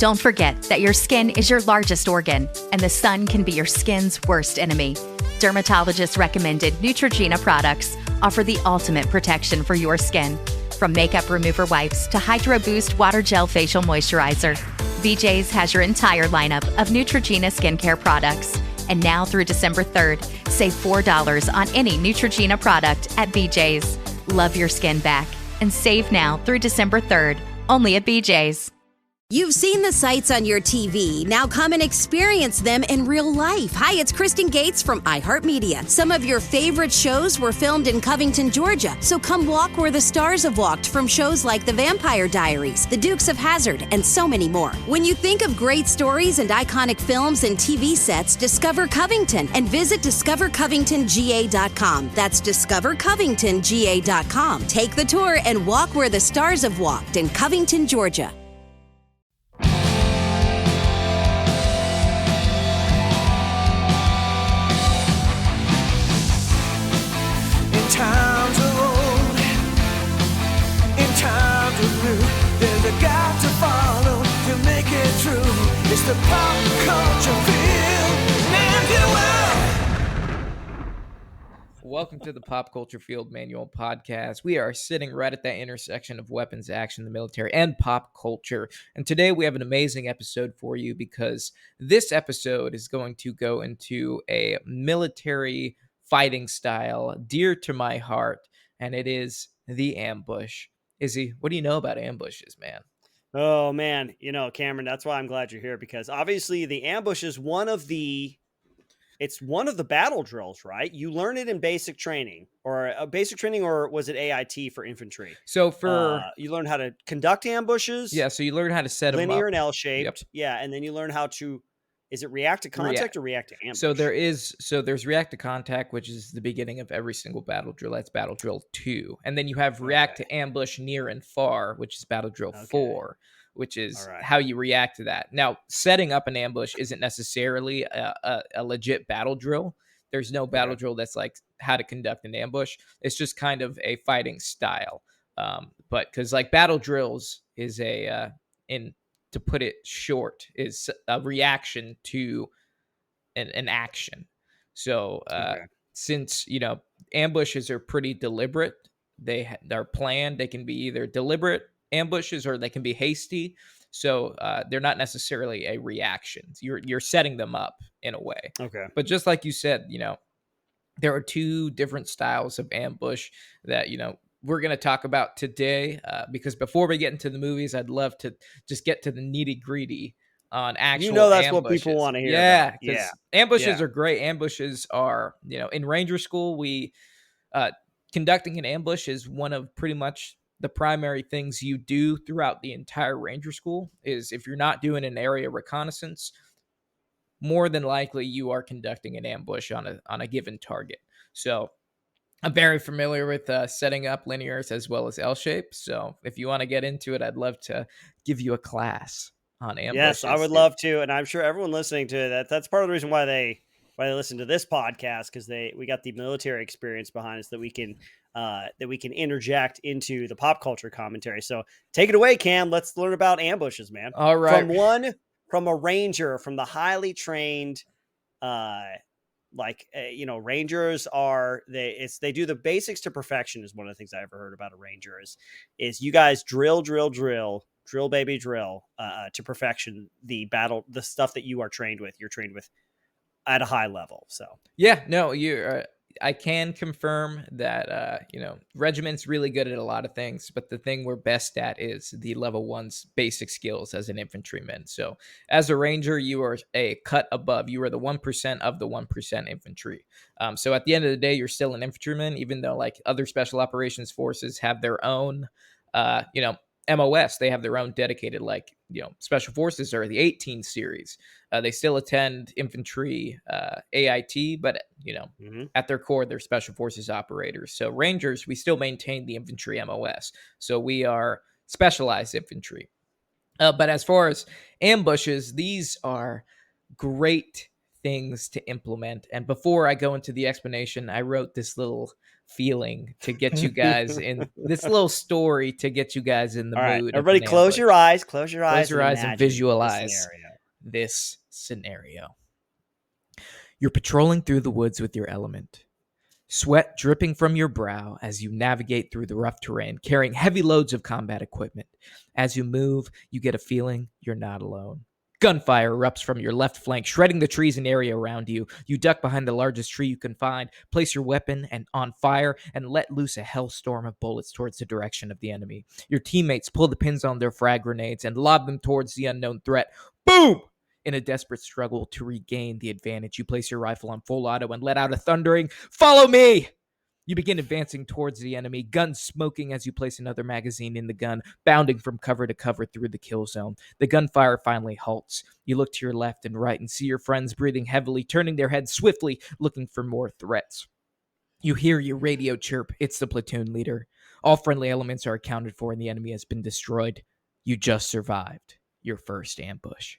Don't forget that your skin is your largest organ, and the sun can be your skin's worst enemy. Dermatologist recommended Neutrogena products offer the ultimate protection for your skin. From makeup remover wipes to Hydro Boost Water Gel Facial Moisturizer, BJ's has your entire lineup of Neutrogena skincare products. And now through December 3rd, save $4 on any Neutrogena product at BJ's. Love your skin back and save now through December 3rd, only at BJ's. You've seen the sights on your TV. Now come and experience them in real life. Hi, it's Kristen Gates from iHeartMedia. Some of your favorite shows were filmed in Covington, Georgia. So come walk where the stars have walked from shows like The Vampire Diaries, The Dukes of Hazzard, and so many more. When you think of great stories and iconic films and TV sets, discover Covington and visit discovercovingtonga.com. That's discovercovingtonga.com. Take the tour and walk where the stars have walked in Covington, Georgia. Times of old, in times of blue, there's a guide to follow to make it true. It's the pop culture field, Welcome to the Pop Culture Field Manual podcast. We are sitting right at that intersection of weapons action, the military, and pop culture. And today we have an amazing episode for you because this episode is going to go into a military fighting style dear to my heart, and it is the ambush. Izzy, what do you know about ambushes, man? Oh man, Cameron, that's why I'm glad you're here, because obviously the ambush is one of the battle drills, right? You learn it in basic training, or was it AIT for infantry? So you learn how to conduct ambushes. Yeah, so you learn how to set them up. Linear and L-shaped. Yep. Yeah, and then you learn how to, is it react to contact or react to ambush? There's react to contact, which is the beginning of every single battle drill. That's battle drill 2. And then you have react to ambush near and far, which is battle drill 4, which is how you react to that. Now, setting up an ambush isn't necessarily a legit battle drill. There's no battle drill that's like how to conduct an ambush. It's just kind of a fighting style. But because like battle drills is to put it short, is a reaction to an action. So since, ambushes are pretty deliberate, they're planned. They can be either deliberate ambushes or they can be hasty. So they're not necessarily a reaction. You're setting them up in a way. Okay. But just like you said, there are 2 different styles of ambush that, we're going to talk about today, because before we get into the movies, I'd love to just get to the nitty gritty on actual that's ambushes. what people want to hear. Yeah, because ambushes are great. Ambushes are, in Ranger School, we conducting an ambush is one of pretty much the primary things you do throughout the entire Ranger School. Is if you're not doing an area reconnaissance, more than likely you are conducting an ambush on a given target. So I'm very familiar with setting up linears as well as L-shapes. So if you want to get into it, I'd love to give you a class on ambushes. Yes, I would love to, and I'm sure everyone listening to that's part of the reason why they listen to this podcast, because we got the military experience behind us that we can interject into the pop culture commentary. So take it away, Cam. Let's learn about ambushes, man. All right, from a ranger, from the highly trained. Rangers they do the basics to perfection is one of the things I ever heard about a ranger is you guys drill, baby, drill, to perfection the stuff that you are trained with. You're trained with at a high level. So I can confirm that, regiment's really good at a lot of things, but the thing we're best at is the level 1's basic skills as an infantryman. So as a ranger, you are a cut above. You are the 1% of the 1% infantry. So at the end of the day, you're still an infantryman, even though like other special operations forces have their own, MOS. They have their own dedicated, special forces are the 18 series. They still attend infantry AIT, but at their core, they're special forces operators. So Rangers, we still maintain the infantry MOS. So we are specialized infantry. But as far as ambushes, these are great things to implement. And before I go into the explanation, I wrote this little feeling to get you guys in this little story to get you guys in the All right, mood. everybody, close your eyes. Close your eyes. Close your eyes and visualize scenario. this scenario. You're patrolling through the woods with your element. Sweat dripping from your brow as you navigate through the rough terrain, carrying heavy loads of combat equipment. As you move, you get a feeling you're not alone. Gunfire erupts from your left flank, shredding the trees and area around you. You duck behind the largest tree you can find, place your weapon and on fire, and let loose a hellstorm of bullets towards the direction of the enemy. Your teammates pull the pins on their frag grenades and lob them towards the unknown threat. Boom! In a desperate struggle to regain the advantage, you place your rifle on full auto and let out a thundering, "Follow me!" You begin advancing towards the enemy, gun smoking as you place another magazine in the gun, bounding from cover to cover through the kill zone. The gunfire finally halts. You look to your left and right and see your friends breathing heavily, turning their heads swiftly, looking for more threats. You hear your radio chirp. It's the platoon leader. All friendly elements are accounted for and the enemy has been destroyed. You just survived your first ambush.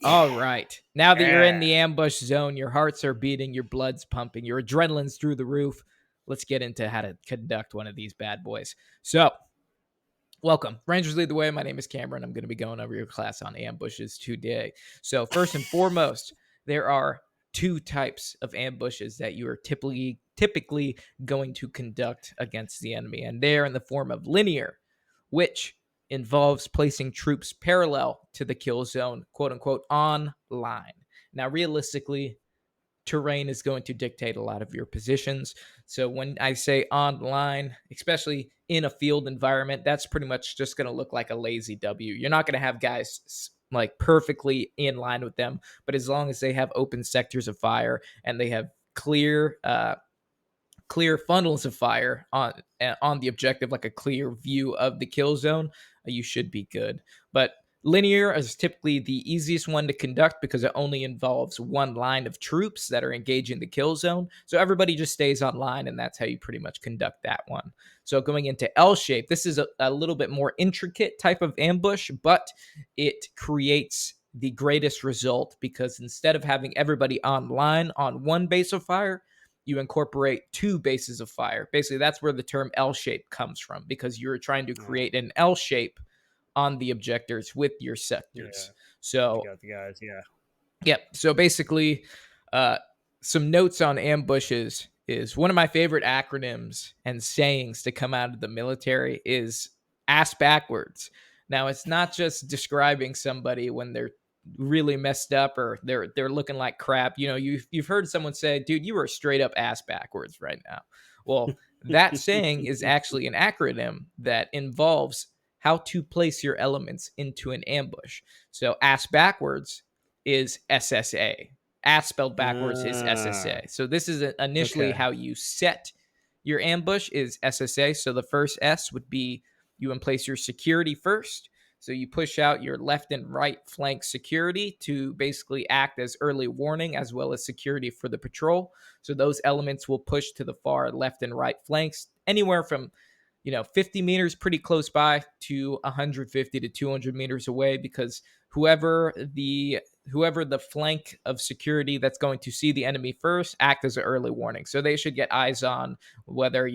All right. Now that you're in the ambush zone, your hearts are beating, your blood's pumping, your adrenaline's through the roof. Let's get into how to conduct one of these bad boys. So, welcome. Rangers Lead the Way. My name is Cameron. I'm going to be going over your class on ambushes today. So, first and foremost, there are two types of ambushes that you are typically going to conduct against the enemy, and they're in the form of linear, which involves placing troops parallel to the kill zone, quote unquote, on line. Now, realistically, terrain is going to dictate a lot of your positions. So when I say on line, especially in a field environment, that's pretty much just going to look like a lazy W. You're not going to have guys like perfectly in line with them, but as long as they have open sectors of fire and they have clear funnels of fire on the objective, like a clear view of the kill zone, you should be good. But linear is typically the easiest one to conduct because it only involves one line of troops that are engaging the kill zone. So everybody just stays on line, and that's how you pretty much conduct that one. So going into L shape, this is a little bit more intricate type of ambush, but it creates the greatest result because instead of having everybody on line on one base of fire, you incorporate two bases of fire. Basically, that's where the term L shape comes from because you're trying to create an L shape on the objectors with your sectors. So, you got the guys, Yep. So basically, some notes on ambushes is one of my favorite acronyms and sayings to come out of the military is ass backwards. Now, it's not just describing somebody when they're really messed up or they're looking like crap. You know, you've heard someone say, "Dude, you are straight up ass backwards right now." Well, that saying is actually an acronym that involves how to place your elements into an ambush. So ass backwards is SSA. Ass spelled backwards is SSA. So this is initially how you set your ambush is SSA. So the first S would be you place your security first. So you push out your left and right flank security to basically act as early warning as well as security for the patrol. So those elements will push to the far left and right flanks anywhere from 50 meters pretty close by to 150 to 200 meters away because whoever the flank of security that's going to see the enemy first act as an early warning. So they should get eyes on whether,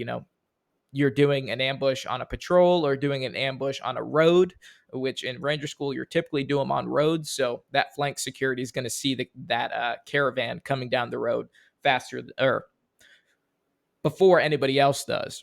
you're doing an ambush on a patrol or doing an ambush on a road, which in Ranger School, you're typically doing them on roads. So that flank security is going to see that caravan coming down the road faster or before anybody else does.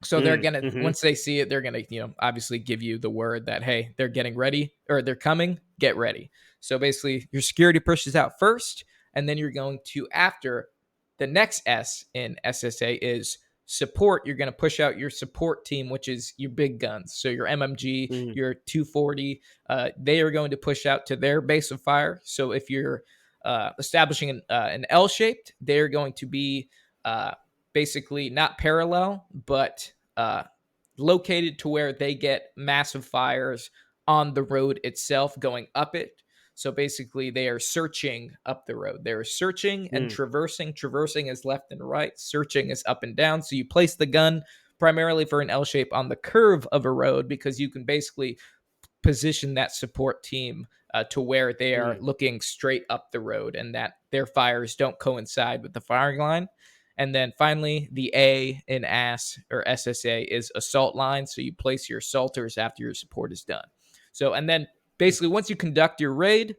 So they're going to, once they see it, they're going to, obviously give you the word that, hey, they're getting ready or they're coming, get ready. So basically your security pushes out first, and then you're going to, after the next S in SSA is support, you're going to push out your support team, which is your big guns. So your MMG, your 240, they are going to push out to their base of fire. So if you're establishing an L-shaped, they're going to be basically not parallel, but located to where they get massive fires on the road itself going up it. So basically they are searching up the road. They're searching and traversing. Traversing is left and right. Searching is up and down. So you place the gun primarily for an L shape on the curve of a road because you can basically position that support team to where they are looking straight up the road and that their fires don't coincide with the firing line. And then finally, the A in ASS or SSA is assault line. So you place your assaulters after your support is done. So, and then basically once you conduct your raid,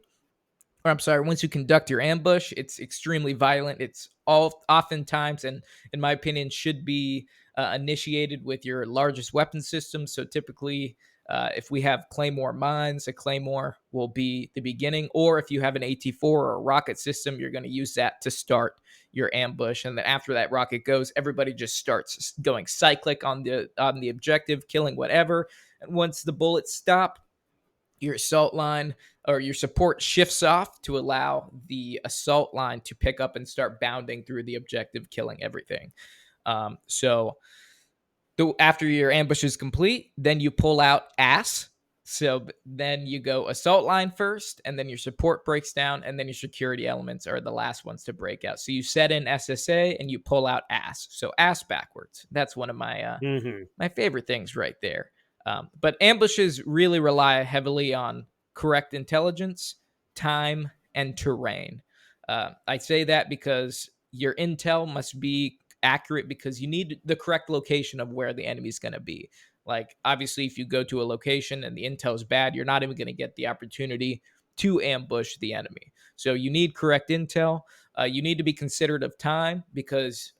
or I'm sorry, once you conduct your ambush, it's extremely violent. It's all oftentimes, and in my opinion, should be initiated with your largest weapon system. So typically, if we have Claymore mines, a Claymore will be the beginning. Or if you have an AT4 or a rocket system, you're going to use that to start your ambush. And then after that rocket goes, everybody just starts going cyclic on the objective, killing whatever. And once the bullets stop, your assault line or your support shifts off to allow the assault line to pick up and start bounding through the objective, killing everything. So after your ambush is complete, then you pull out ass. So then you go assault line first, and then your support breaks down, and then your security elements are the last ones to break out. So you set in SSA and you pull out ass. So ass backwards. That's one of my my favorite things right there. But ambushes really rely heavily on correct intelligence, time, and terrain. I say that because your intel must be accurate because you need the correct location of where the enemy is going to be. Like, obviously, if you go to a location and the intel is bad, you're not even going to get the opportunity to ambush the enemy. So you need correct intel. You need to be considerate of time because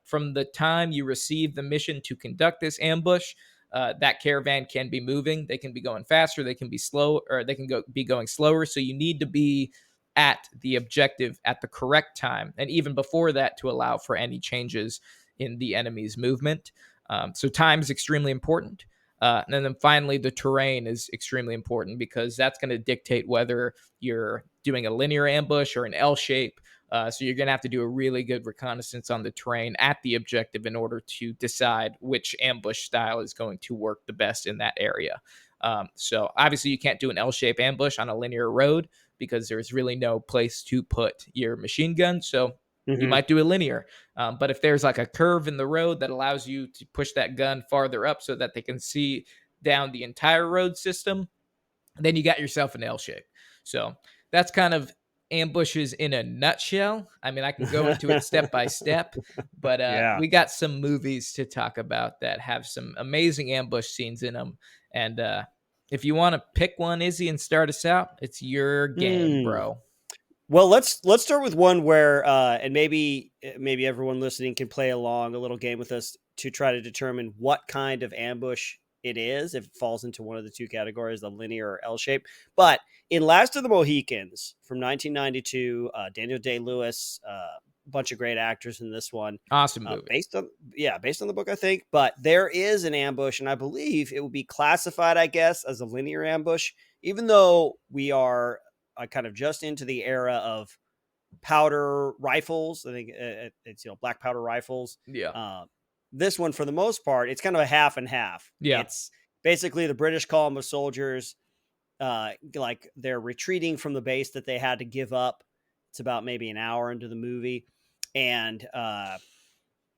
from the time you receive the mission to conduct this ambush, that caravan can be moving. They can be going faster. They can be slow, or they can be going slower. So you need to be at the objective at the correct time, and even before that, to allow for any changes in the enemy's movement. So time is extremely important. And then finally, the terrain is extremely important because that's going to dictate whether you're doing a linear ambush or an L shape. So you're going to have to do a really good reconnaissance on the terrain at the objective in order to decide which ambush style is going to work the best in that area. So obviously you can't do an L-shape ambush on a linear road because there's really no place to put your machine gun. So you might do a linear. But if there's like a curve in the road that allows you to push that gun farther up so that they can see down the entire road system, then you got yourself an L shape. So that's kind of ambushes in a nutshell. I mean, I can go into it step by step, but we got some movies to talk about that have some amazing ambush scenes in them. And if you want to pick one, Izzy, and start us out, it's your game, bro. Well, let's start with one where, and maybe everyone listening can play along a little game with us to try to determine what kind of ambush it is, if it falls into one of the two categories, the linear or L shape. But in Last of the Mohicans from 1992, Daniel Day-Lewis, bunch of great actors in this one. Awesome movie. Based on the book, I think. But there is an ambush, and I believe it would be classified, I guess, as a linear ambush, even though we are kind of just into the era of powder rifles. I think it's black powder rifles. Yeah. This one, for the most part, it's kind of a half and half. Yeah. It's basically the British column of soldiers, like they're retreating from the base that they had to give up. It's about maybe an hour into the movie, and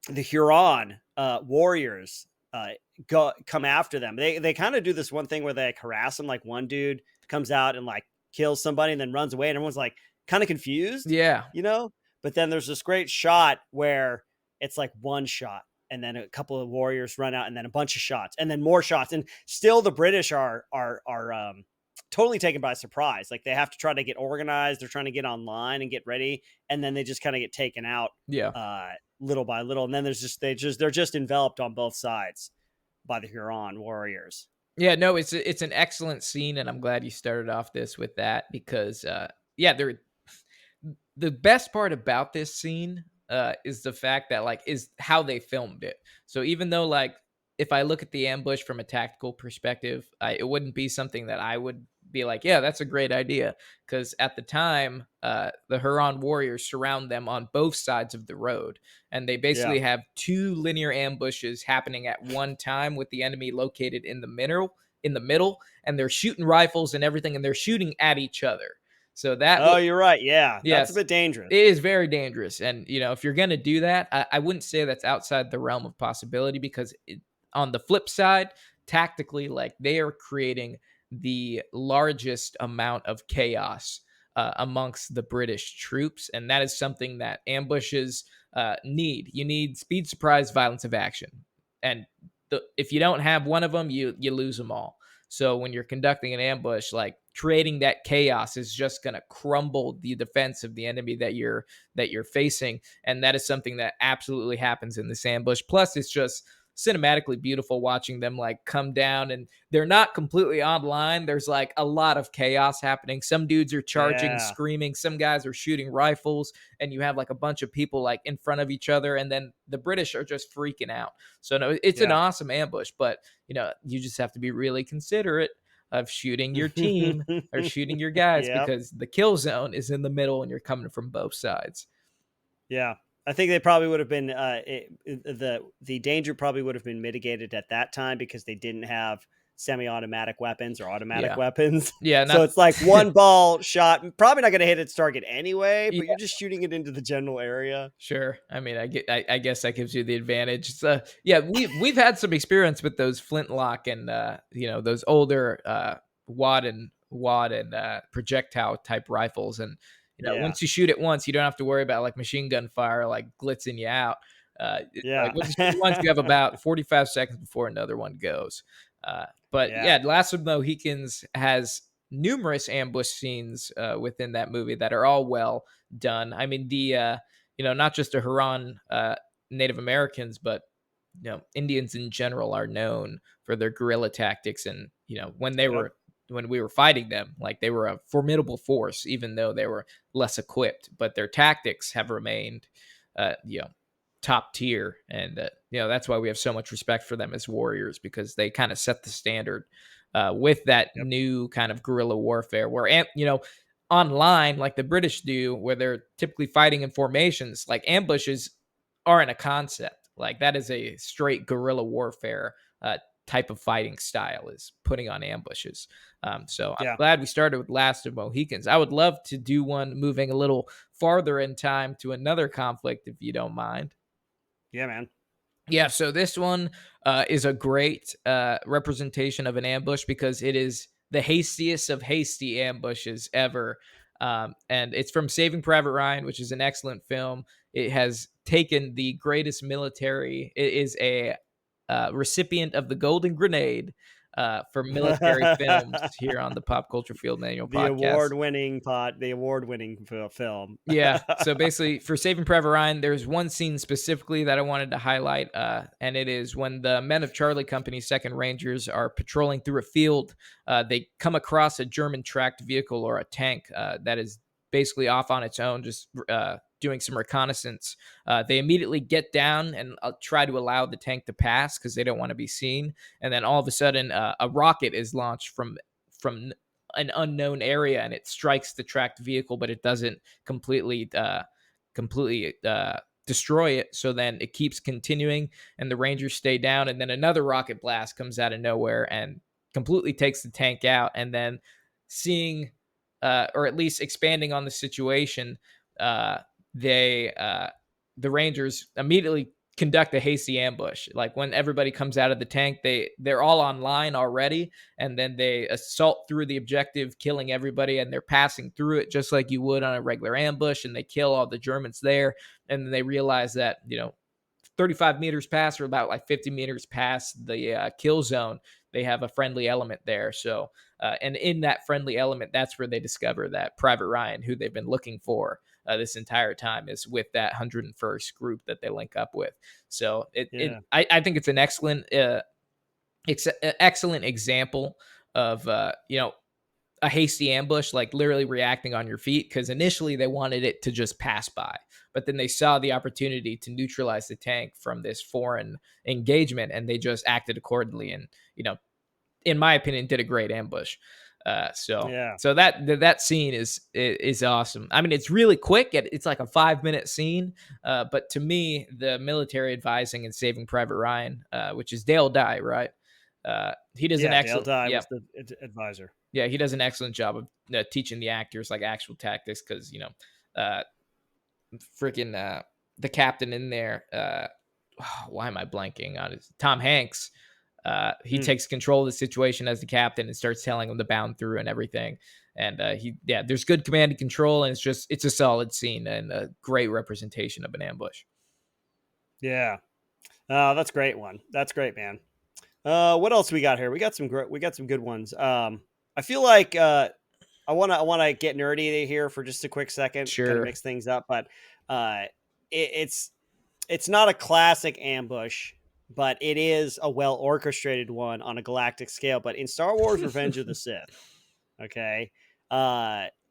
the Huron warriors come after them. They kind of do this one thing where they harass them. Like one dude comes out and like kills somebody and then runs away, and everyone's like kind of confused. Yeah. But then there's this great shot where it's like one shot, and then a couple of warriors run out, and then a bunch of shots, and then more shots, and still the British are totally taken by surprise. Like they have to try to get organized. They're trying to get online and get ready, and then they just kind of get taken out. Yeah. Little by little, and then they're just enveloped on both sides by the Huron warriors. Yeah, no, it's an excellent scene, and I'm glad you started off this with that because the best part about this scene is the fact that is how they filmed it. So even though if I look at the ambush from a tactical perspective, it wouldn't be something that I would be like, yeah, that's a great idea. Because at the time, the Huron warriors surround them on both sides of the road. And they basically have two linear ambushes happening at one time with the enemy located in the middle. And they're shooting rifles and everything, and they're shooting at each other. So that you're right. Yeah. That's a bit dangerous. It is very dangerous. And, if you're going to do that, I wouldn't say that's outside the realm of possibility because on the flip side, tactically, they are creating the largest amount of chaos amongst the British troops, and that is something that ambushes need. You need speed, surprise, violence of action, and if you don't have one of them, you lose them all. So when you're conducting an ambush, like creating that chaos is just going to crumble the defense of the enemy that you're facing, and that is something that absolutely happens in this ambush. Plus, it's just cinematically beautiful watching them like come down, and they're not completely online. There's like a lot of chaos happening. Some dudes are charging, Yeah. screaming, some guys are shooting rifles, and you have like a bunch of people like in front of each other, and then the British are just freaking out. So no, it's an Yeah. awesome ambush, but you just have to be really considerate of shooting your team or shooting your guys, Yep. because the kill zone is in the middle and you're coming from both sides. Yeah. I think they probably would have been the danger probably would have been mitigated at that time because they didn't have semi-automatic weapons or automatic Yeah. weapons. Yeah, So not it's like one ball shot, probably not going to hit its target anyway, yeah, but you're just shooting it into the general area. sure. I mean, I guess that gives you the advantage. So yeah, we've had some experience with those flintlock and those older wad and projectile type rifles, and Yeah. once you shoot it once, you don't have to worry about like machine gun fire like blitzing you out. Yeah. Like once you shoot it once, you have about 45 seconds before another one goes. But Yeah. yeah, Last of the Mohicans has numerous ambush scenes within that movie that are all well done. I mean, the not just the Huron Native Americans, but Indians in general are known for their guerrilla tactics, and Yep. when we were fighting them, like they were a formidable force, even though they were less equipped, but their tactics have remained, top tier, and that's why we have so much respect for them as warriors, because they kind of set the standard with that Yep. new kind of guerrilla warfare, where online, like the British do, where they're typically fighting in formations, like ambushes aren't a concept. Like that is a straight guerrilla warfare type of fighting style, is putting on ambushes. So I'm Yeah. glad we started with Last of Mohicans. I would love to do one moving a little farther in time to another conflict, if you don't mind. Yeah, man. Yeah, so this one is a great representation of an ambush, because it is the hastiest of hasty ambushes ever. And it's from Saving Private Ryan, which is an excellent film. It has taken the greatest military. It is a recipient of the Golden Grenade for military films here on the Pop Culture Field Manual podcast. The award-winning film. Yeah. So basically, for Saving Private Ryan, there's one scene specifically that I wanted to highlight, and it is when the Men of Charlie Company's Second Rangers are patrolling through a field. They come across a German tracked vehicle or a tank that is basically off on its own, just doing some reconnaissance. They immediately get down and try to allow the tank to pass because they don't want to be seen. And then all of a sudden, a rocket is launched from an unknown area, and it strikes the tracked vehicle, but it doesn't completely destroy it. So then it keeps continuing, and the Rangers stay down, and then another rocket blast comes out of nowhere and completely takes the tank out. And then seeing or at least expanding on the situation, they the Rangers immediately conduct a hasty ambush. Like when everybody comes out of the tank, they're all online already, and then they assault through the objective, killing everybody, and they're passing through it just like you would on a regular ambush, and they kill all the Germans there. And then they realize that 35 meters past, or about like 50 meters past the kill zone, they have a friendly element there. So and in that friendly element, that's where they discover that Private Ryan, who they've been looking for this entire time, is with that 101st group that they link up with. So I think it's an excellent excellent example of a hasty ambush, like literally reacting on your feet, because initially they wanted it to just pass by, but then they saw the opportunity to neutralize the tank from this foreign engagement, and they just acted accordingly, and in my opinion, did a great ambush. So that scene is awesome. I mean, it's really quick. It's like a 5-minute scene. But to me, the military advising and Saving Private Ryan, which is Dale Dye, right? He does an Dale excellent. Dye Yeah, was the advisor. yeah, he does an excellent job of teaching the actors like actual tactics, because freaking the captain in there. Why am I blanking on it? Tom Hanks. He takes control of the situation as the captain and starts telling him to bound through and everything. And there's good command and control, and it's a solid scene and a great representation of an ambush. Yeah. That's a great one. That's great, man. What else we got here? We got some good ones. I feel like I want to get nerdy here for just a quick second, Sure. kind of mix things up, but it's not a classic ambush, but it is a well orchestrated one on a galactic scale. But in Star Wars: Revenge of the Sith, okay,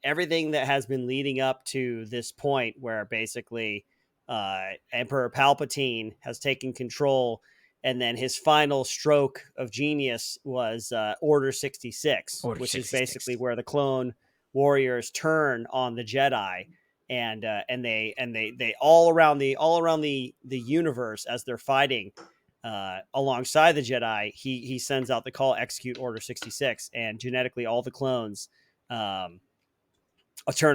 everything that has been leading up to this point, where basically Emperor Palpatine has taken control, and then his final stroke of genius was Order 66, which is basically where the clone warriors turn on the Jedi, and they all around the universe as they're fighting alongside the Jedi. He sends out the call, execute Order 66, and genetically all the clones turn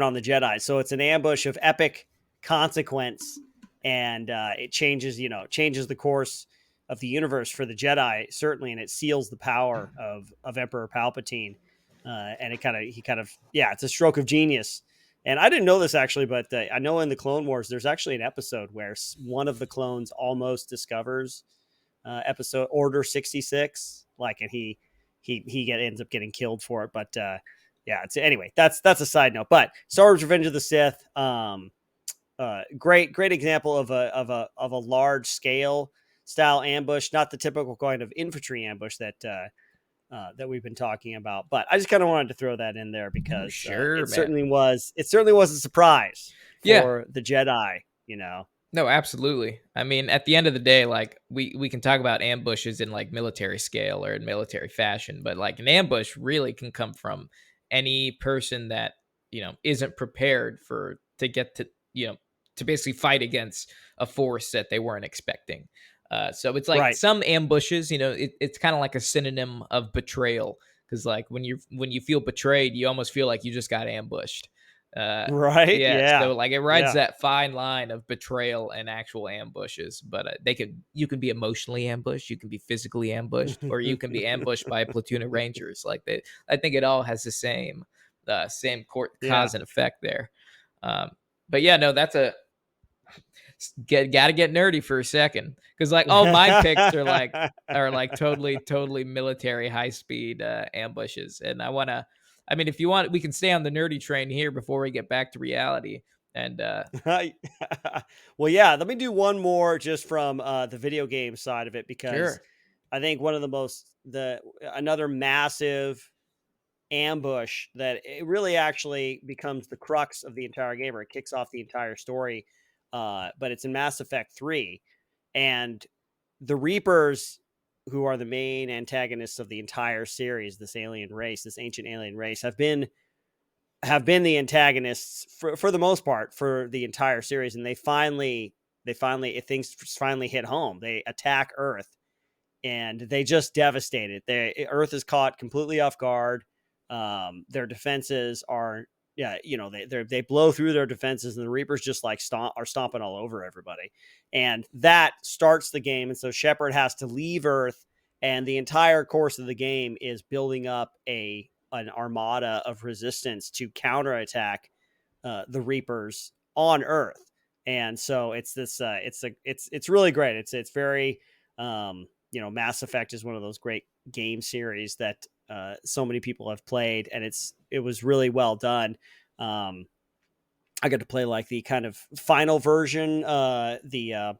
on the Jedi. So it's an ambush of epic consequence, and it changes the course of the universe for the Jedi, certainly, and it seals the power of Emperor Palpatine. And it's a stroke of genius. And I didn't know this actually, but I know in the Clone Wars, there's actually an episode where one of the clones almost discovers episode Order 66, and he ends up getting killed for it. But anyway, that's a side note. But Star Wars: Revenge of the Sith, great example of a large scale style ambush, not the typical kind of infantry ambush that we've been talking about. But I just kind of wanted to throw that in there because it certainly was a surprise for the Jedi, No, absolutely. I mean, at the end of the day, we can talk about ambushes in military scale or in military fashion, but an ambush really can come from any person that, isn't prepared to get to, to basically fight against a force that they weren't expecting. So it's some ambushes, it's kind of like a synonym of betrayal, because when you feel betrayed, you almost feel like you just got ambushed. Right. Yeah. So it rides that fine line of betrayal and actual ambushes, but you can be emotionally ambushed, you can be physically ambushed, or you can be ambushed by a platoon of Rangers. I think it all has the same cause and effect there. But yeah, no, that's gotta get nerdy for a second, because all my picks are totally military high speed ambushes, and if you want, we can stay on the nerdy train here before we get back to reality. And well, yeah, let me do one more just from the video game side of it, because I think one of another massive ambush that it really actually becomes the crux of the entire game, or it kicks off the entire story. But it's in Mass Effect 3, and the Reapers, who are the main antagonists of the entire series, this ancient alien race, have been the antagonists for the most part for the entire series, and things finally hit home. They attack Earth, and they just devastate it. Earth is caught completely off guard. Their defenses are. Yeah, they blow through their defenses, and the Reapers just are stomping all over everybody, and that starts the game. And so Shepard has to leave Earth, and the entire course of the game is building up an armada of resistance to counterattack the Reapers on Earth. And so it's this it's really great. It's very Mass Effect is one of those great game series that so many people have played, and it was really well done. I got to play the kind of final version, the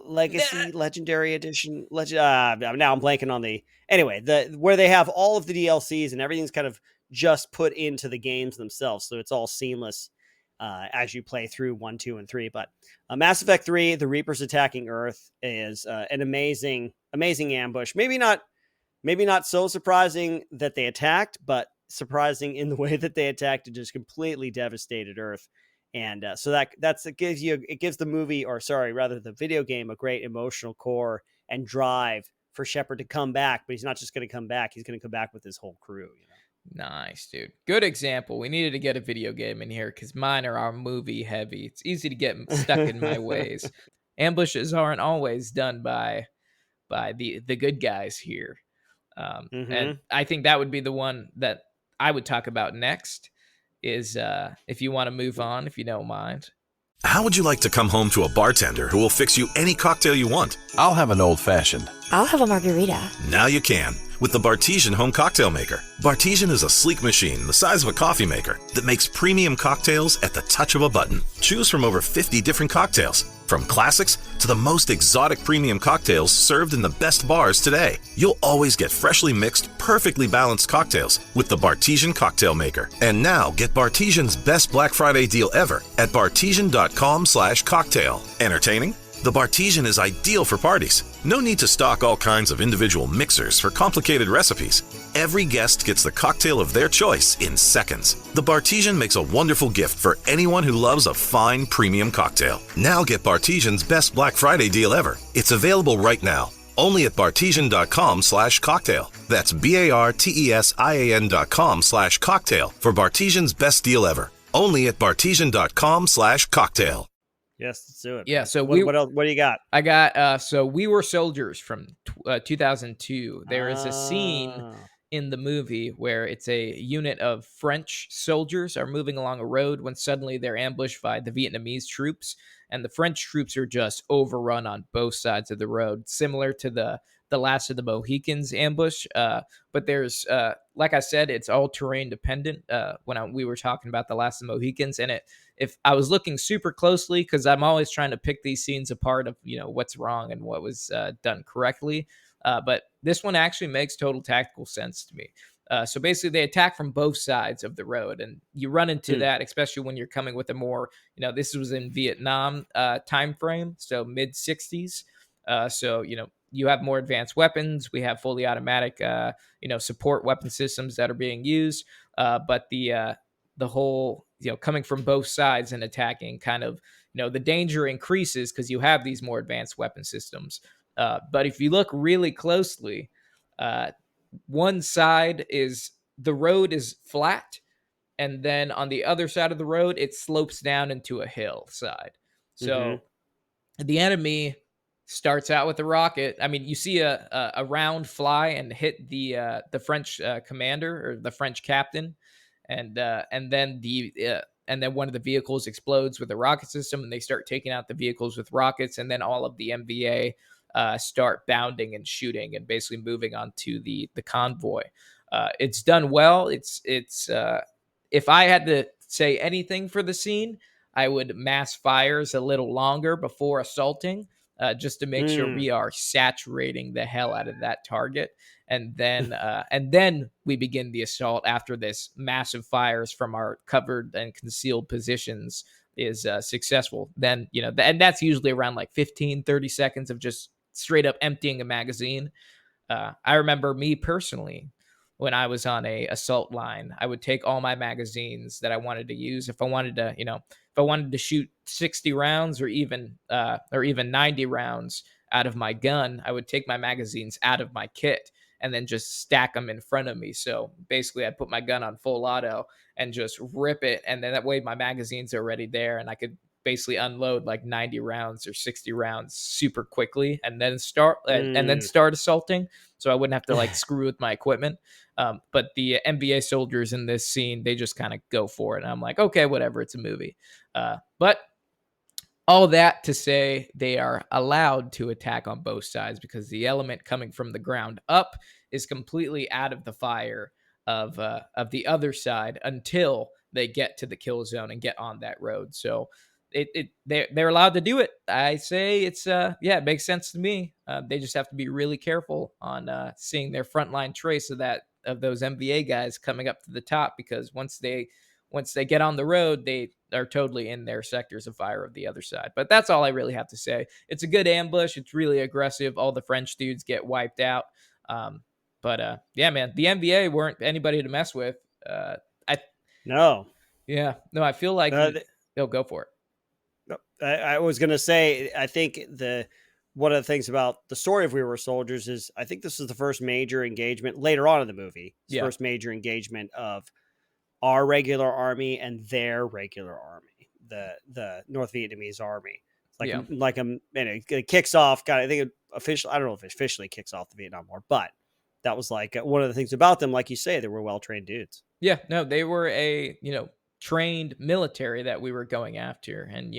Legacy Legendary Edition. Now I'm blanking on where they have all of the DLCs and everything's kind of just put into the games themselves, so it's all seamless as you play through 1, 2, and 3. But Mass Effect 3, the Reapers attacking Earth, is an amazing ambush. Maybe not so surprising that they attacked, but surprising in the way that they attacked and just completely devastated Earth. And so it gives the video game a great emotional core and drive for Shepard to come back. But he's not just going to come back; he's going to come back with his whole crew. Nice, dude. Good example. We needed to get a video game in here because mine are our movie heavy. It's easy to get stuck in my ways. Ambushes aren't always done by by the good guys here. Mm-hmm. And I think that would be the one that I would talk about next. Is if you want to move on, if you don't mind. How would you like to come home to a bartender who will fix you any cocktail you want? I'll have an old-fashioned. I'll have a margarita. Now you can with the Bartesian Home Cocktail Maker. Bartesian is a sleek machine the size of a coffee maker that makes premium cocktails at the touch of a button. Choose from over 50 different cocktails, from classics to the most exotic premium cocktails served in the best bars today. You'll always get freshly mixed, perfectly balanced cocktails with the Bartesian Cocktail Maker. And now get Bartesian's best Black Friday deal ever at bartesian.com/cocktail. Entertaining? The Bartesian is ideal for parties. No need to stock all kinds of individual mixers for complicated recipes. Every guest gets the cocktail of their choice in seconds. The Bartesian makes a wonderful gift for anyone who loves a fine premium cocktail. Now get Bartesian's best Black Friday deal ever. It's available right now, only at bartesian.com/cocktail. That's BARTESIAN.com/cocktail for Bartesian's best deal ever. Only at bartesian.com/cocktail. Yes, let's do it. Yeah. So what else? What do you got? I got so We Were Soldiers from 2002. There is a scene in the movie where it's a unit of French soldiers are moving along a road when suddenly they're ambushed by the Vietnamese troops, and the French troops are just overrun on both sides of the road, similar to the Last of the Mohicans ambush. But there's, like I said, it's all terrain dependent. When we were talking about the Last of the Mohicans, and if I was looking super closely, because I'm always trying to pick these scenes apart of what's wrong and what was done correctly. But this one actually makes total tactical sense to me. So basically, they attack from both sides of the road, and you run into that, especially when you're coming with a more, this was in Vietnam time frame, so mid 60s. So you have more advanced weapons. We have fully automatic, support weapon systems that are being used. But the whole, coming from both sides and attacking, kind of, the danger increases because you have these more advanced weapon systems. But if you look really closely, one side the road is flat, and then on the other side of the road, it slopes down into a hillside. So the enemy starts out with a rocket. I mean, you see a round fly and hit the French commander or the French captain, and then one of the vehicles explodes with a rocket system, and they start taking out the vehicles with rockets, and then all of the MVA start bounding and shooting and basically moving on to the convoy. It's done well. It's if I had to say anything for the scene, I would mass fires a little longer before assaulting, just to make sure we are saturating the hell out of that target. And then we begin the assault after this massive fires from our covered and concealed positions is successful. Then, and that's usually around like 15-30 seconds of just straight up emptying a magazine. I remember me personally, when I was on a assault line, I would take all my magazines that I wanted to use. If I wanted to shoot 60 rounds or even 90 rounds out of my gun, I would take my magazines out of my kit and then just stack them in front of me. So basically I'd put my gun on full auto and just rip it. And then that way my magazines are already there, and I could basically unload like 90 rounds or 60 rounds super quickly and then start assaulting. So I wouldn't have to like screw with my equipment. But the NBA soldiers in this scene, they just kind of go for it. And I'm like, okay, whatever, it's a movie. But all that to say, they are allowed to attack on both sides because the element coming from the ground up is completely out of the fire of the other side until they get to the kill zone and get on that road. So they're allowed to do it. I say it makes sense to me. They just have to be really careful on seeing their frontline trace of those MVA guys coming up to the top, because once they get on the road, they are totally in their sectors of fire of the other side. But that's all I really have to say. It's a good ambush. It's really aggressive. All the French dudes get wiped out. But yeah, man, the MVA weren't anybody to mess with. I feel like they'll go for it. I was going to say, I think one of the things about the story of We Were Soldiers is I think this is the first major engagement later on in the movie. First major engagement of our regular army and their regular army, the North Vietnamese army. it kicks off. I think I don't know if it officially kicks off the Vietnam War, but that was like one of the things about them. Like you say, they were well-trained dudes. Yeah, no, they were a, trained military that we were going after. And,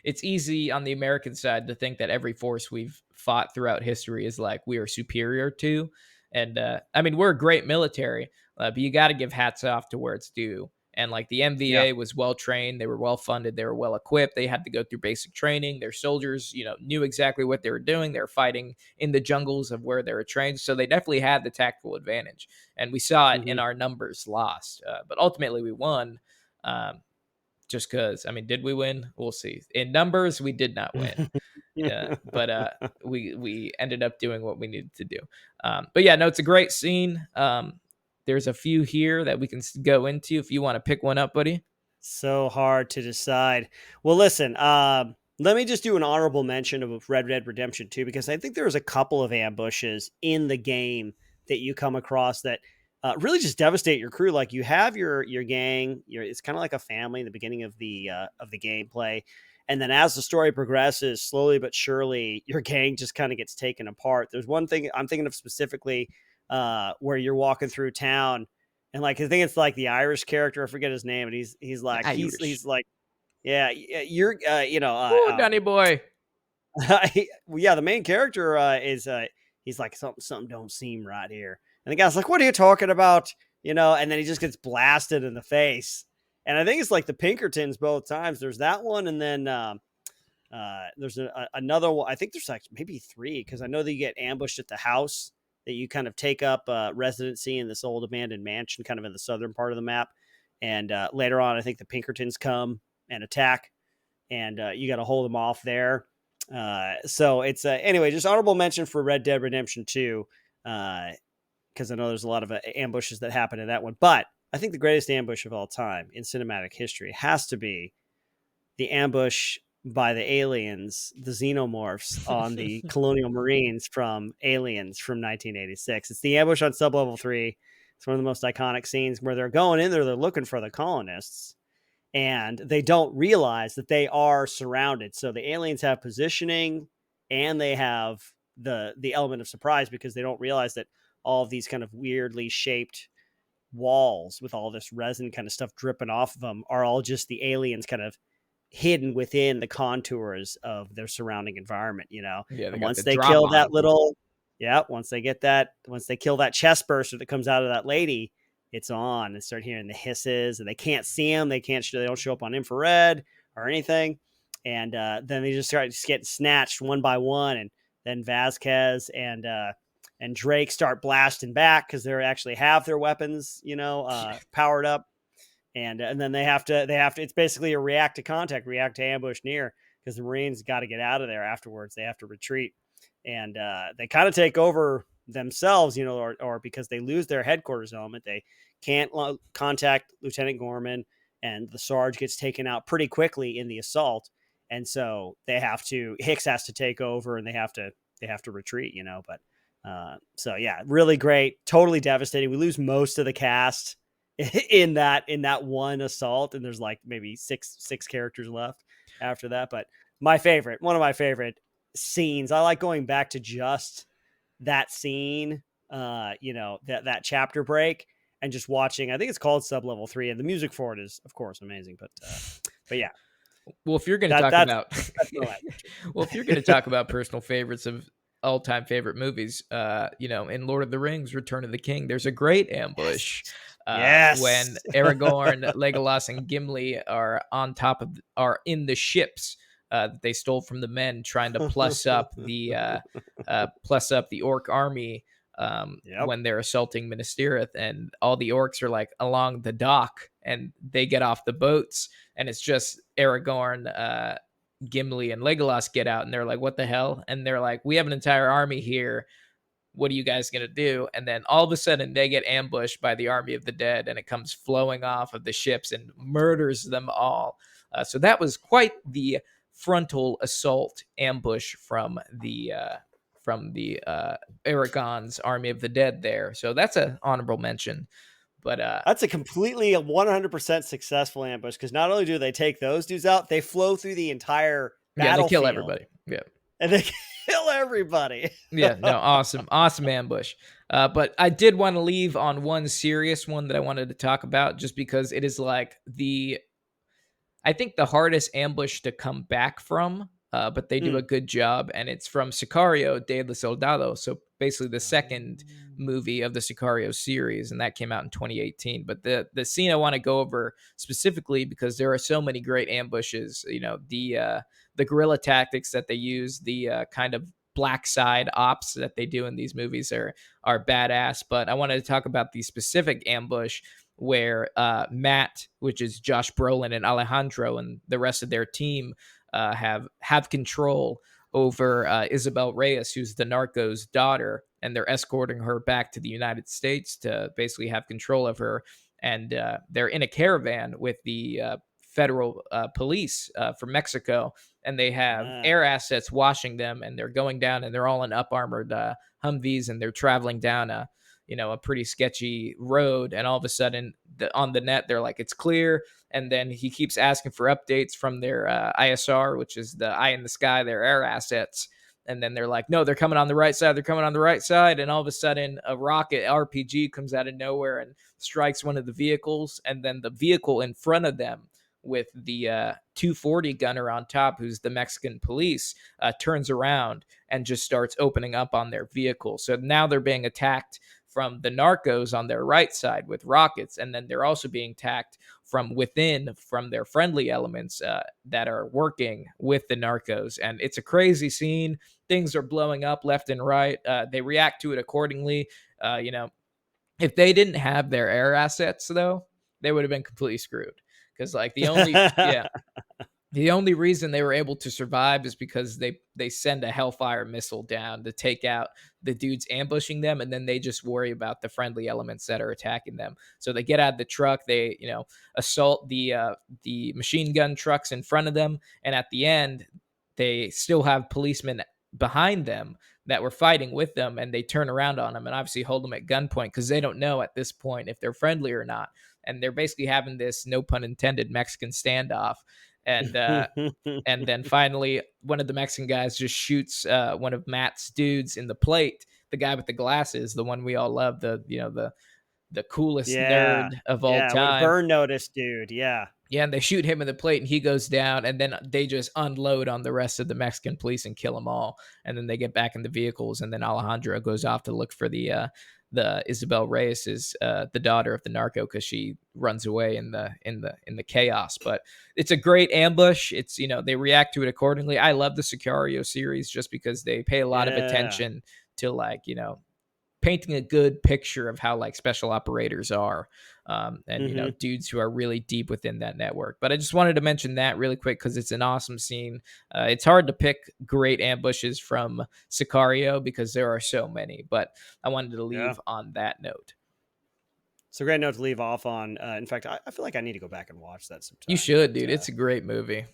it's easy on the American side to think that every force we've fought throughout history is like we are superior to. And I mean, we're a great military, but you got to give hats off to where it's due. And like the MVA was well trained, they were well funded, they were well equipped. They had to go through basic training. Their soldiers, knew exactly what they were doing. They were fighting in the jungles of where they were trained, so they definitely had the tactical advantage. And we saw it in our numbers lost, but ultimately we won. Just because, I mean, did we win? We'll see. In numbers, we did not win. But we ended up doing what we needed to do. But yeah, no, it's a great scene. There's a few here that we can go into if you want to pick one up, buddy. So hard to decide. Well, listen, let me just do an honorable mention of Red Dead Redemption 2, because I think there's a couple of ambushes in the game that you come across that really just devastate your crew. Like you have your gang, it's kind of like a family in the beginning of the gameplay. And then as the story progresses, slowly but surely, your gang just kind of gets taken apart. There's one thing I'm thinking of specifically where you're walking through town, and like I think it's like the Irish character, I forget his name, and he's like yeah, you're Danny boy. Yeah, the main character is he's like something don't seem right here, and the guy's like, "What are you talking about?" And then he just gets blasted in the face. And I think it's like the Pinkertons both times. There's that one, and then there's another one. I think there's like maybe three, because I know that you get ambushed at the house, that you kind of take up residency in this old abandoned mansion kind of in the southern part of the map. And later on, I think the Pinkertons come and attack, and you got to hold them off there. So it's anyway, just honorable mention for Red Dead Redemption 2, because I know there's a lot of ambushes that happen in that one. But I think the greatest ambush of all time in cinematic history has to be the ambush by the aliens, the xenomorphs on the Colonial Marines from Aliens from 1986. It's the ambush on Sublevel 3. It's one of the most iconic scenes where they're going in there, they're looking for the colonists, and they don't realize that they are surrounded. So the aliens have positioning, and they have the element of surprise, because they don't realize that all of these kind of weirdly shaped walls with all this resin kind of stuff dripping off of them are all just the aliens kind of hidden within the contours of their surrounding environment. Yeah, and once they kill that once they kill that chest burster that comes out of that lady, it's on, and start hearing the hisses, and they can't see them. They don't show up on infrared or anything. And then they just start getting snatched one by one. And then Vasquez and Drake start blasting back, because they actually have their weapons, powered up. And then they have to, it's basically a react to ambush near, because the Marines got to get out of there afterwards. They have to retreat, and they kind of take over themselves, or because they lose their headquarters element, they can't contact Lieutenant Gorman, and the Sarge gets taken out pretty quickly in the assault. And so Hicks has to take over, and they have to retreat, but so yeah, really great, totally devastating. We lose most of the cast in that one assault, and there's like maybe six characters left after that. But one of my favorite scenes, I like going back to just that scene, that chapter break, and just watching. I think it's called Sublevel 3, and the music for it is of course amazing. But yeah. Well, if you're going to talk about if you're going to talk about personal favorites of all-time favorite movies, in Lord of the Rings, Return of the King, there's a great ambush. Yes. When Aragorn, Legolas, and Gimli are in the ships that they stole from the men, trying to plus up the orc army when they're assaulting Minas Tirith, and all the orcs are like along the dock, and they get off the boats, and it's just Aragorn, Gimli, and Legolas get out, and they're like, "What the hell?" And they're like, "We have an entire army here. What are you guys going to do?" And then all of a sudden they get ambushed by the army of the dead, and it comes flowing off of the ships and murders them all. So that was quite the frontal assault ambush from the Aragon's army of the dead there. So that's an honorable mention. But that's a completely 100% successful ambush, because not only do they take those dudes out, they flow through the entire Yeah, they kill battlefield, everybody. Yeah. and they kill everybody. Yeah, no, awesome ambush. But I did want to leave on one serious one that I wanted to talk about, just because it is like I think the hardest ambush to come back from, but they do a good job, and it's from Sicario de los Soldados. So basically, the second movie of the Sicario series, and that came out in 2018. But the scene I want to go over specifically, because there are so many great ambushes. You know, the guerrilla tactics that they use, the kind of black side ops that they do in these movies are badass. But I wanted to talk about the specific ambush where Matt, which is Josh Brolin, and Alejandro and the rest of their team have control over Isabel Reyes, who's the narco's daughter, and they're escorting her back to the United States to basically have control of her. And they're in a caravan with the federal police from Mexico, and they have air assets washing them, and they're going down, and they're all in up armored Humvees, and they're traveling down a pretty sketchy road. And all of a sudden on the net, they're like, it's clear. And then he keeps asking for updates from their ISR, which is the eye in the sky, their air assets. And then they're like, no, they're coming on the right side. They're coming on the right side. And all of a sudden a rocket RPG comes out of nowhere and strikes one of the vehicles. And then the vehicle in front of them with the 240 gunner on top, who's the Mexican police, turns around and just starts opening up on their vehicle. So now they're being attacked from the narcos on their right side with rockets, and then they're also being attacked from within from their friendly elements that are working with the narcos. And it's a crazy scene. Things are blowing up left and right. They react to it accordingly. If they didn't have their air assets, though, they would have been completely screwed. Because like the only reason they were able to survive is because they send a Hellfire missile down to take out the dudes ambushing them, and then they just worry about the friendly elements that are attacking them. So they get out of the truck, they assault the machine gun trucks in front of them, and at the end they still have policemen behind them that were fighting with them, and they turn around on them and obviously hold them at gunpoint because they don't know at this point if they're friendly or not. And they're basically having this, no pun intended, Mexican standoff. And then finally, one of the Mexican guys just shoots one of Matt's dudes in the plate. The guy with the glasses, the one we all love, the coolest nerd of all time. With burn notice, dude. Yeah. Yeah, and they shoot him in the plate, and he goes down, and then they just unload on the rest of the Mexican police and kill them all. And then they get back in the vehicles, and then Alejandro goes off to look for the Isabel Reyes is the daughter of the narco, because she runs away in the chaos. But it's a great ambush. It's they react to it accordingly. I love the Sicario series just because they pay a lot of attention to painting a good picture of how special operators are, and dudes who are really deep within that network. But I just wanted to mention that really quick because it's an awesome scene. It's hard to pick great ambushes from Sicario because there are so many, but I wanted to leave on that note. It's a great note to leave off on. In fact, I feel like I need to go back and watch that sometime. You should, dude. It's a great movie.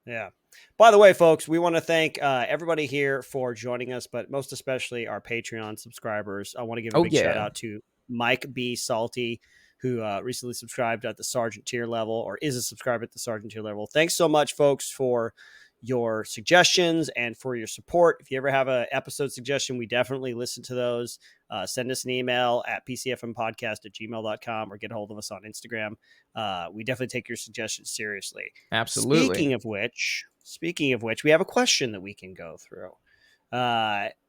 Yeah. By the way, folks, we want to thank everybody here for joining us, but most especially our Patreon subscribers. I want to give a big shout out to Mike B. Salty, who recently subscribed at the Sergeant tier level, or is a subscriber at the Sergeant tier level. Thanks so much, folks, for your suggestions and for your support. If you ever have an episode suggestion, we definitely listen to those. Send us an email at pcfmpodcast@gmail.com or get a hold of us on Instagram. We definitely take your suggestions seriously. Absolutely. Speaking of which, we have a question that we can go through.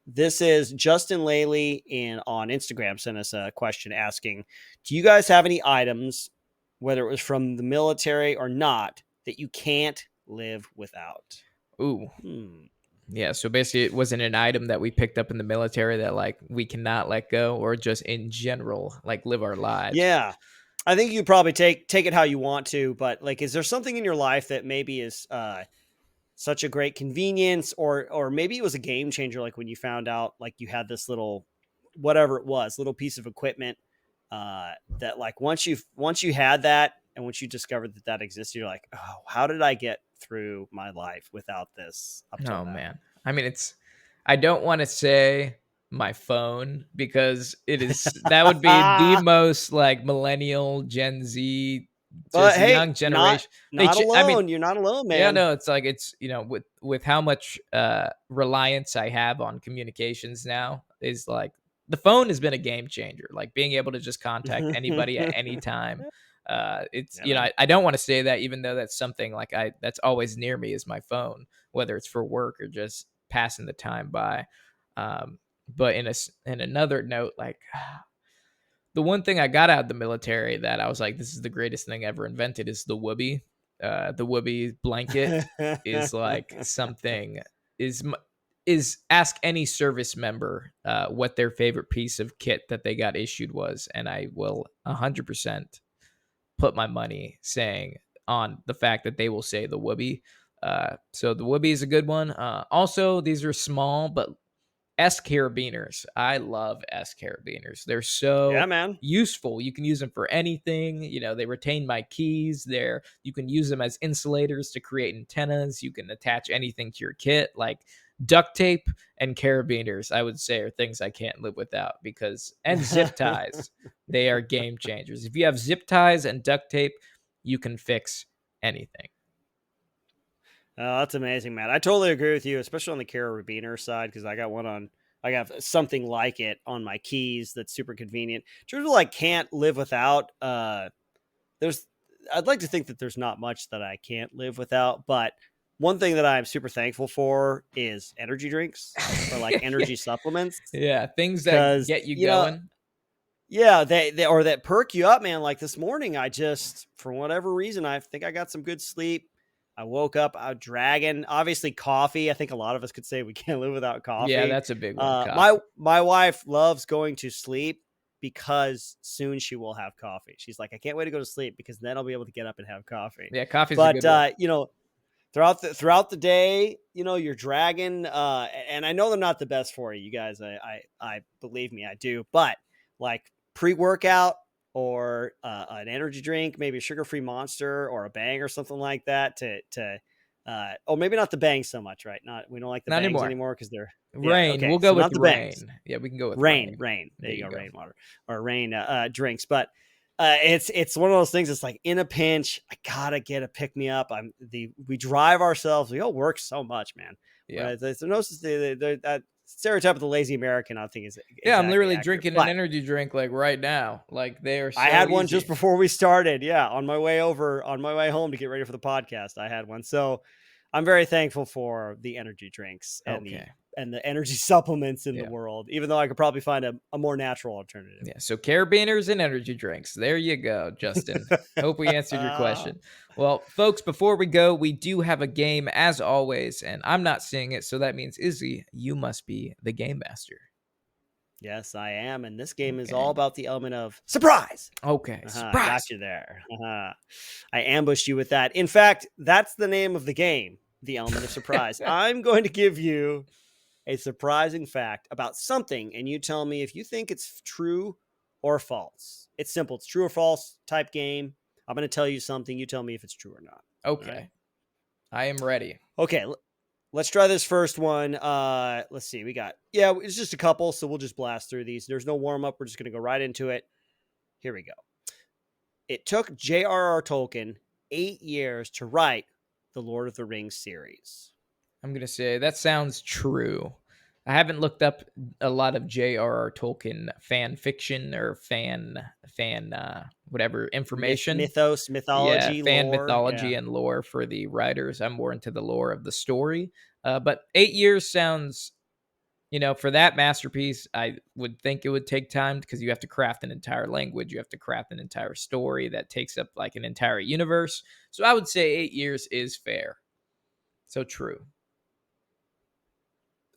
This is Justin Laley on Instagram sent us a question asking, do you guys have any items, whether it was from the military or not, that you can't live without? Ooh. Yeah, so basically it wasn't an item that we picked up in the military that we cannot let go, or just in general live our lives. Yeah. I think you probably take it how you want to, but is there something in your life that maybe is such a great convenience, or maybe it was a game changer, when you found out you had this little little piece of equipment that once you had that, and once you discovered that existed, you're like, oh, how did I get through my life without this? Oh, man. I mean, I don't want to say my phone because that would be the most millennial Gen Z But just the hey, young generation. not I mean, alone. You're not alone, man. yeah, no, it's like it's with how much reliance I have on communications now is like the phone has been a game changer. Like being able to just contact anybody at any time. It's Yeah, I don't want to say that even though that's something like that's always near me is my phone, whether it's for work or just passing the time by. But in another note, like the one thing I got out of the military that I was like, this is the greatest thing ever invented is the whoopee. The whoopee blanket is like something is ask any service member what their favorite piece of kit that they got issued was, and I will 100% put my money saying on the fact that they will say the whoopee. So the whoopee is a good one. Also, these are small but S carabiners. I love S carabiners. They're yeah, so man. useful. You can use them for anything. They retain my keys. You can use them as insulators to create antennas. You can attach anything to your kit, like duct tape and carabiners. I would say are things I can't live without and zip ties. They are game changers. If you have zip ties and duct tape, you can fix anything. Oh, that's amazing, man. I totally agree with you, especially on the carabiner side, because I got something like it on my keys that's super convenient. Truthfully, I can't live without. I'd like to think that there's not much that I can't live without, but one thing that I'm super thankful for is energy drinks or like energy supplements. Yeah, things that Because get you going. yeah, they or that perk you up, man. Like this morning, I just, for whatever reason, I think I got some good sleep. I woke up out dragging. Obviously, coffee. I think a lot of us could say we can't live without coffee. Yeah, that's a big one. My wife loves going to sleep because soon she will have coffee. She's like, I can't wait to go to sleep because then I'll be able to get up and have coffee. Yeah, coffee's a good one. Throughout the day, you're dragging. And I know they're not the best for you guys. I believe me, I do. But like pre-workout or an energy drink, maybe a sugar-free Monster or a Bang or something like that or maybe not the Bang so much, right? We don't like the Not Bangs anymore because they're Rain. Okay, We'll go with not the rain. Bangs. Yeah, we can go with Rain. There you go. Rainwater or rain drinks. But it's one of those things. It's like in a pinch, I gotta get a pick me up. We drive ourselves. We all work so much, man. Yeah. There's no that stereotype of the lazy American, I think is yeah. I'm literally accurate. drinking an energy drink like right now. Like they are. So I had one easy. just before we started. Yeah, on my way home to get ready for the podcast, I had one. So I'm very thankful for the energy drinks and the energy supplements in the world, even though I could probably find a more natural alternative. Yeah. So carabiners and energy drinks. There you go, Justin. Hope we answered your question. Well, folks, before we go, we do have a game as always, and I'm not seeing it. So that means, Izzy, you must be the game master. Yes, I am. And this game is all about the element of surprise. Okay. Surprise. Got you there. I ambushed you with that. In fact, that's the name of the game, the element of surprise. I'm going to give you a surprising fact about something, and you tell me if you think it's true or false. It's simple. It's true or false type game. I'm going to tell you something. You tell me if it's true or not. Okay. Right? I am ready. Okay. Let's try this first one. Let's see. It's just a couple, so we'll just blast through these. There's no warm-up. We're just going to go right into it. Here we go. It took J.R.R. Tolkien 8 years to write the Lord of the Rings series. I'm going to say that sounds true. I haven't looked up a lot of J.R.R. Tolkien fan fiction or fan whatever information. Mythology, fan lore, mythology and lore for the writers. I'm more into the lore of the story. But 8 years sounds, for that masterpiece, I would think it would take time because you have to craft an entire language. You have to craft an entire story that takes up like an entire universe. So I would say 8 years is fair. So true.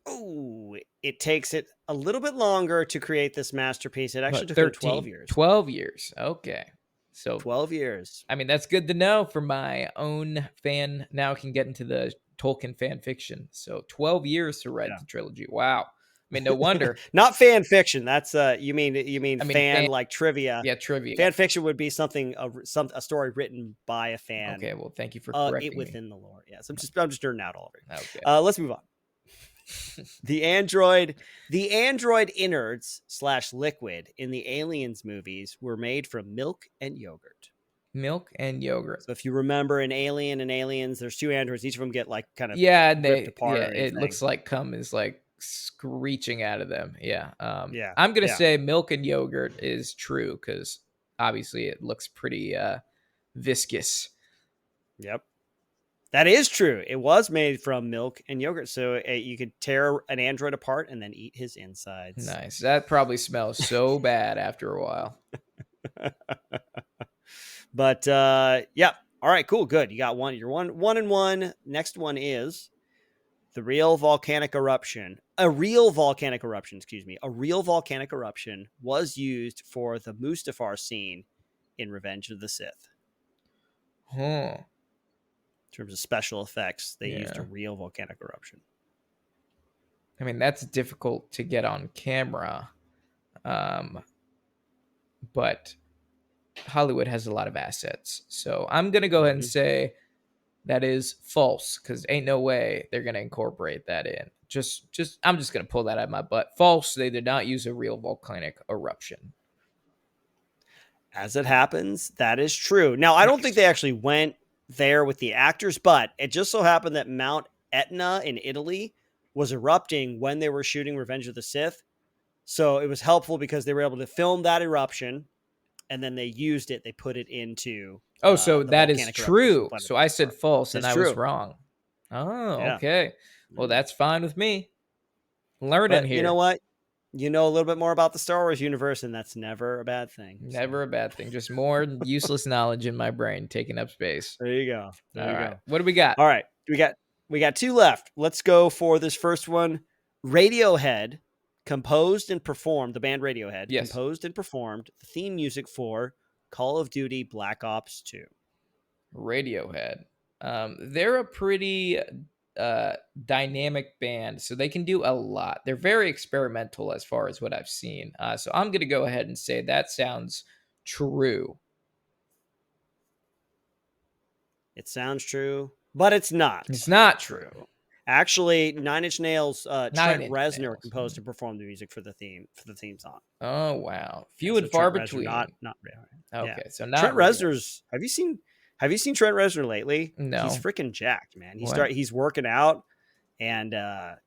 Oh, it takes it a little bit longer to create this masterpiece. It actually took 12 years. 12 years. Okay. So 12 years. I mean, that's good to know for my own fan. Now I can get into the Tolkien fan fiction. So 12 years to write the trilogy. Wow. I mean, no wonder. Not fan fiction. That's you mean fan like trivia. Yeah, trivia. Fan fiction would be something a story written by a fan. Okay, well, thank you for correcting it within the lore. Yes, I'm just nerding out all over it. Okay. Let's move on. The android innards / liquid in the Aliens movies were made from milk and yogurt. Milk and yogurt. So if you remember in Alien and Aliens, there's 2 androids. Each of them get like kind of ripped apart. Yeah, or anything. It looks like cum is like screeching out of them. Yeah. Yeah. I'm gonna say milk and yogurt is true because obviously it looks pretty viscous. Yep. That is true. It was made from milk and yogurt, so you could tear an android apart and then eat his insides. Nice. That probably smells so bad after a while. But yeah. All right, cool, good. You got one. You're 1-1. Next one is the real volcanic eruption. A real volcanic eruption was used for the Mustafar scene in Revenge of the Sith. Huh. In terms of special effects, they used a real volcanic eruption. I mean, that's difficult to get on camera. But Hollywood has a lot of assets. So I'm going to go ahead and say that is false because ain't no way they're going to incorporate that in. I'm just going to pull that out of my butt. False. They did not use a real volcanic eruption. As it happens, that is true. Now, I don't think they actually went there with the actors, but it just so happened that Mount Etna in Italy was erupting when they were shooting Revenge of the Sith. So it was helpful because they were able to film that eruption and then they used it. They put it into. So that is true. So I said false and I was wrong. Oh, yeah. Okay. Well, that's fine with me. Learning here. You know what? You know a little bit more about the Star Wars universe, and that's never a bad thing. Never a bad thing. Just more useless knowledge in my brain taking up space. There you go. All right. What do we got? All right. We got 2 left. Let's go for this first one. Radiohead composed and performed, the band Radiohead composed and performed the theme music for Call of Duty Black Ops 2. Radiohead. They're a pretty dynamic band, so they can do a lot. They're very experimental as far as what I've seen. So I'm going to go ahead and say that sounds true. It sounds true, but it's not. It's not true. Actually, Nine Inch Nails, Trent Reznor composed and performed the music for the theme song. Oh wow, few and far between. Not really. Okay, so not Trent Reznor's. Have you seen Trent Reznor lately? No, he's freaking jacked, man. He's working out, and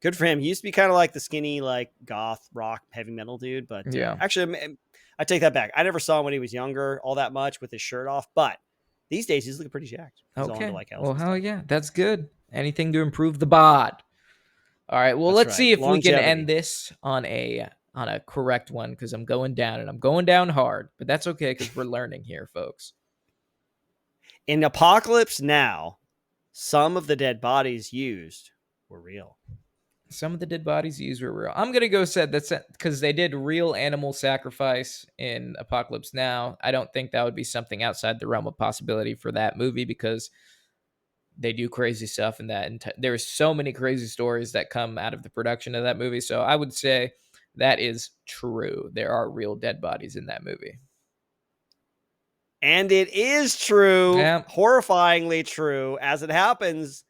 good for him. He used to be kind of like the skinny, like goth rock heavy metal dude, but actually, I take that back. I never saw him when he was younger all that much with his shirt off, but these days he's looking pretty jacked. He's okay, well, hell yeah, that's good. Anything to improve the bod. All right, well, let's see if we can end this on a correct one because I'm going down and I'm going down hard, but that's okay because we're learning here, folks. In Apocalypse Now, some of the dead bodies used were real. Some of the dead bodies used were real. I'm going to go say that's because they did real animal sacrifice in Apocalypse Now. I don't think that would be something outside the realm of possibility for that movie because they do crazy stuff in that. And there's so many crazy stories that come out of the production of that movie. So I would say that is true. There are real dead bodies in that movie. And it is true, horrifyingly true. As it happens,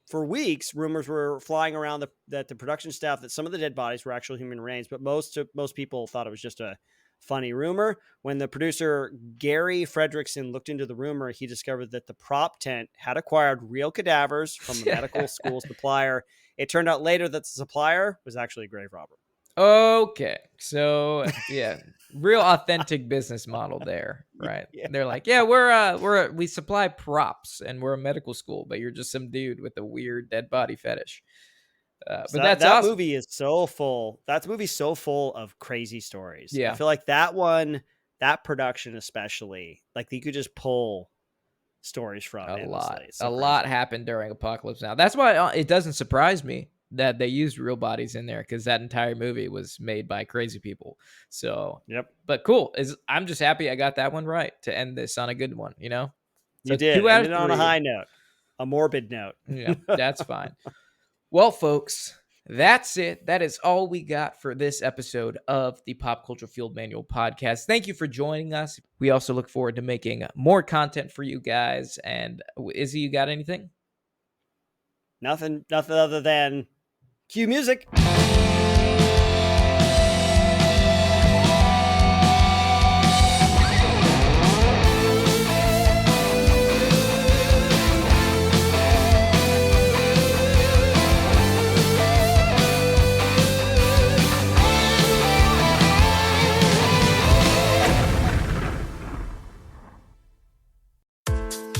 for weeks, rumors were flying around that the production staff that some of the dead bodies were actual human remains, but most people thought it was just a funny rumor. When the producer Gary Fredrickson looked into the rumor, he discovered that the prop tent had acquired real cadavers from a medical school supplier. It turned out later that the supplier was actually a grave robber. Okay, so real authentic business model there, right? They're like, we supply props and we're a medical school, but you're just some dude with a weird dead body fetish. But that's that awesome. movie is so full. That movie's so full of crazy stories. Yeah, I feel like that production especially, like you could just pull stories from a lot. A lot happened during Apocalypse Now. That's why it doesn't surprise me that they used real bodies in there because that entire movie was made by crazy people. So, but cool. I'm just happy I got that one right to end this on a good one, you know? So you did. Ended on a high note, a morbid note. Yeah, that's fine. Well, folks, that's it. That is all we got for this episode of the Pop Culture Field Manual podcast. Thank you for joining us. We also look forward to making more content for you guys. And Izzy, you got anything? Nothing other than cue music.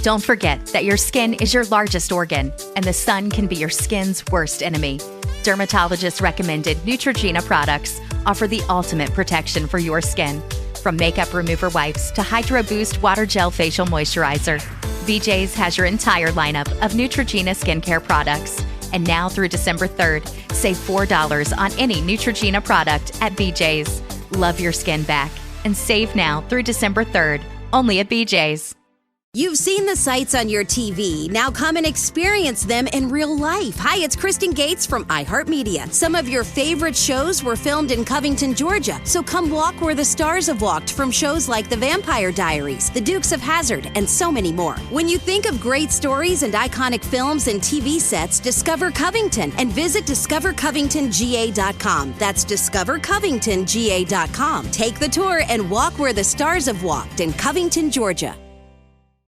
Don't forget that your skin is your largest organ, and the sun can be your skin's worst enemy. Dermatologist recommended Neutrogena products offer the ultimate protection for your skin. From makeup remover wipes to Hydro Boost Water Gel Facial Moisturizer, BJ's has your entire lineup of Neutrogena skincare products. And now through December 3rd, save $4 on any Neutrogena product at BJ's. Love your skin back and save now through December 3rd, only at BJ's. You've seen the sights on your TV. Now come and experience them in real life. Hi, it's Kristen Gates from iHeartMedia. Some of your favorite shows were filmed in Covington, Georgia. So come walk where the stars have walked from shows like The Vampire Diaries, The Dukes of Hazzard, and so many more. When you think of great stories and iconic films and TV sets, discover Covington and visit discovercovingtonga.com. That's discovercovingtonga.com. Take the tour and walk where the stars have walked in Covington, Georgia.